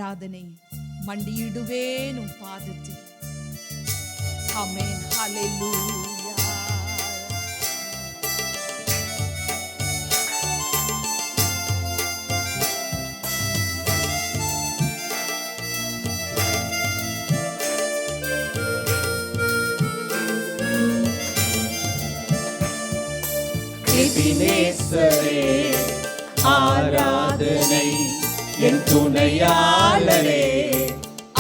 ஆராதனை மண்டியிடுவேன் உம் பாதத்தில். ஆமென். ஹல்லேலூயா. எபினேசரே ஆராதனை, என் துணையாளரே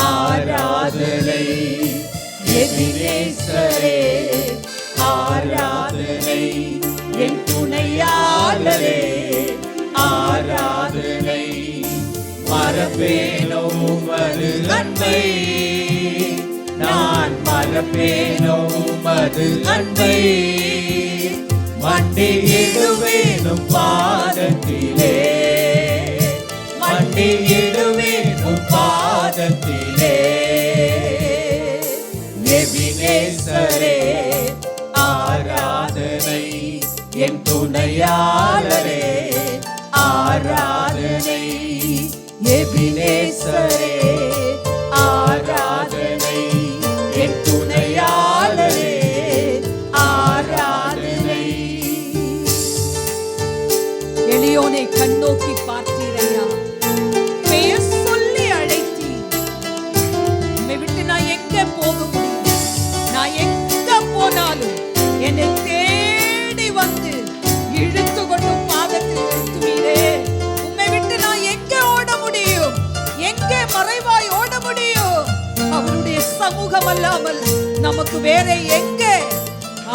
ஆராதனை. எபினேசரே ஆராதனை, என் துணையாளரே ஆராதனை. மறப்பேனோ உமது அன்பை, நான் மறப்பேனோ உமது அன்பை. மண்டியிடுவேனும் பாதத்திலே, மண்டியிடுவேனும் பாதத்திலே. எபினேசரே ஆராதனை, என் துணையாளரே ஆராதனை. எபினேசரே ஆராதனை, என் துணையாளரே ஆராதனை. எளியோனை கண்ணோக்கி பார்த்தீரையா, பெயர் சொல்லி அழைத்தீர். உம்மை விட்டு நான் எங்க போக முடியும்? நான் எங்க போனாலும் என்னை தேடி வந்து இழுத்து கொண்டு பாதத்தில் நிறுத்துவீரே. உம்மை விட்டு நான் எங்க ஓட முடியும்? எங்க மறைவாய் ஓட முடியும்? அவருடைய சமூகம் அல்லாமல் நமக்கு வேற எங்க?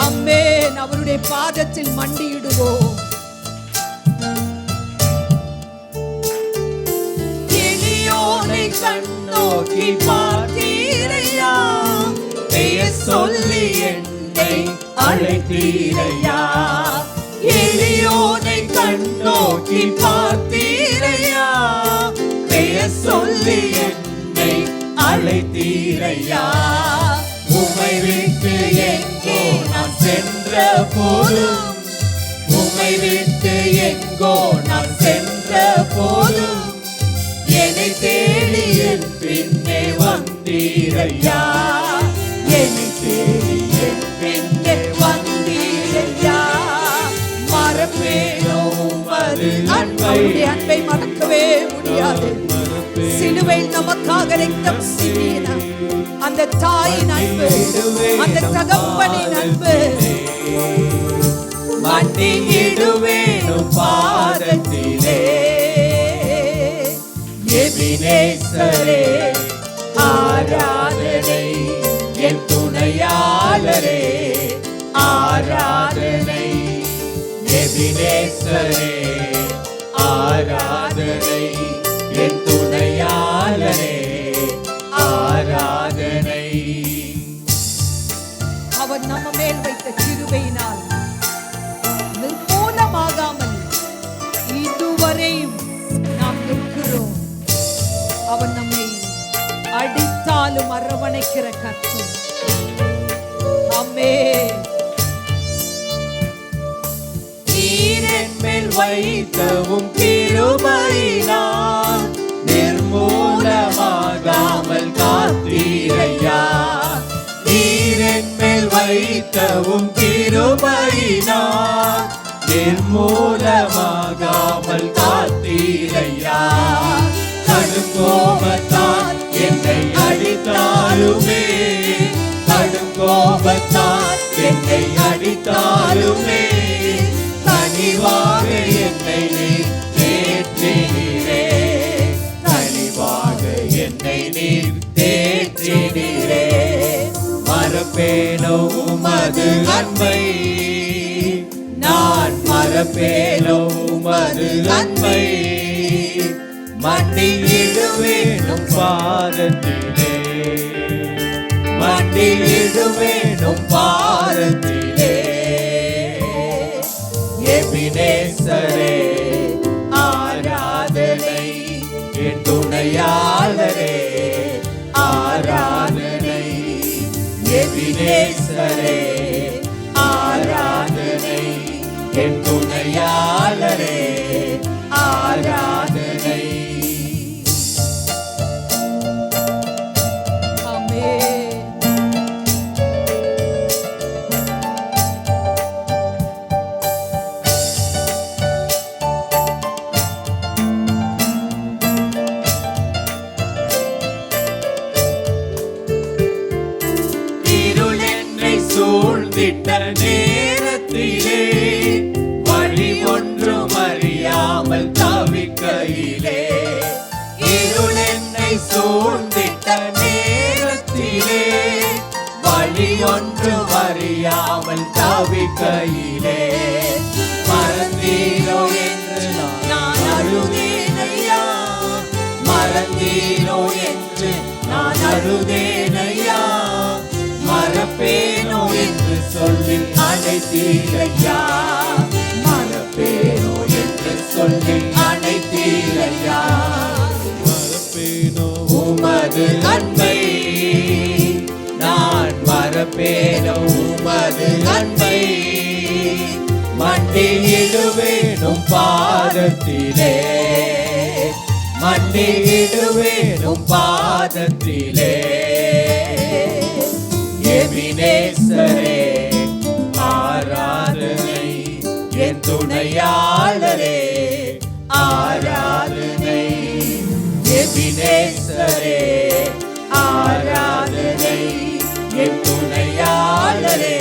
ஆமென். அவருடைய பாதத்தில் மண்டியிடுவோம். கண்ணோக்கி பார்த்தீரையா, பெயர் சொல்லி என்னை அழைத்தீரையா. எளியோனை கண்ணோக்கி பார்த்தீரையா, பெயர் சொல்லி என்னை அழைத்தீரையா. உம்மை விட்டு எங்கோ நான் சென்ற போதும், உம்மை விட்டு எங்கோ நான் சென்ற போதும், என்னை தேடி என் பின்னே வந்தீரையா. என்னை தேடி என் பின்னே வந்தீரையா. மறப்பேனோ உமது அன்பை, அன்பை மறக்கவே முடியாது. சிலுவையில் நமக்காக ரத்தம் சிந்தின அந்த தாயின் அன்பு, அந்த தகப்பனின் அன்பு. மண்டியிடுவேனும் பாதத்திலே. எபினேசரே ஆராதனை, என் துணையாளரே ஆராதனை. எபினேசரே ஆராதனை, என் துணையாளரே ஆராதனை. அவர் நம்ம மேல் வைத்த கிருபையினால் நிர்மூலமாகாமல் இதுவரையும் நாம் நிற்கிறோம். அவர் நம்மை அடித்தாலும் அரவணைக்கிற கர்த்தர். ஆமென். நீர் என் மேல் வைத்தவும் கிருபையினால் நிர்மூலமாகாமல் காத்தீரையா. நீர் என் மேல் வைத்தவும் கிருபையினால் நிர்மூலமாகாமல் காத்தீரையா. கடுங்கோபத்தால் என்னை அடித்தாலுமே, கடுங்கோபத்தால் என்னை அடித்தாலுமே, கனிவாக என்னை நீர் தேற்றினீரே. கனிவாக என்னை நீர் தேற்றினீரே. மறப்பேனோ உமது அன்பை, நான் மறப்பேனோ உமது அன்பை. மண்டியிடுவேனும் பாதத்திலே, மண்டியிடுவேனும் பாதத்திலே. எபினேசரே ஆராதனை, என் துணையாளரே ஆராதனை. எபினேசரே ஆராதனை, என் துணையாளரே ஆராதனை. சூழ்ந்திட்ட நேரத்திலே வழி ஒன்றும் அறியாமல் தவிக்கையிலே இருள் என்னை சூழ்ந்திட்ட நேரத்திலே வழி ஒன்றும் அறியாமல் தவிக்கையிலே மறந்தீரோ என்று நான் அழுதேனையா மறந்தீரோ என்று நான் அழுதேனையா மறப்பேனோ என்று சொல்லி அழைத்தீரையா மறப்பேனோ என்று சொல்லி அழைத்தீரையா மறப்பேனோ உமது அன்பை நான் மறப்பேனோ உமது அன்பை மண்டியிடுவேனும் பாதத்திலே மண்டியிடுவேனும் பாதத்திலே எபினேசரே ஆராதனை என் துணையாளரே ஆராதனை எபினேசரே ஆராதனை என் துணையாளரே